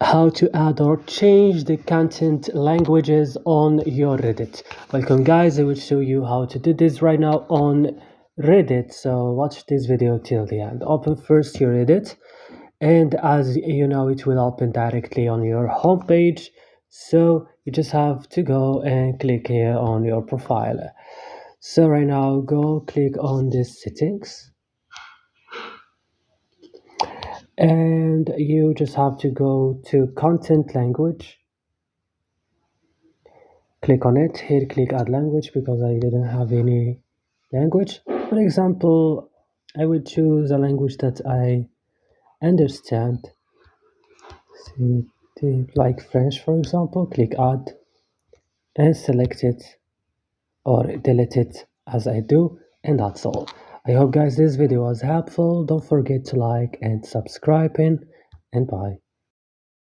how to add or change the content languages on your Reddit. Welcome guys, I will show you how to do this right now on Reddit. So watch this video till the end. Open first your Reddit, and as you know, it will open directly on your homepage. So you just have to go and click here on your profile. So right now go click on this settings, and you just have to go to content language. Click on it. Here click add language because I didn't have any language. For example, I will choose a language that I understand. Like French, for example. Click add and select it or delete it as I do, and that's all. I hope guys this video was helpful. Don't forget to like and subscribe, and bye.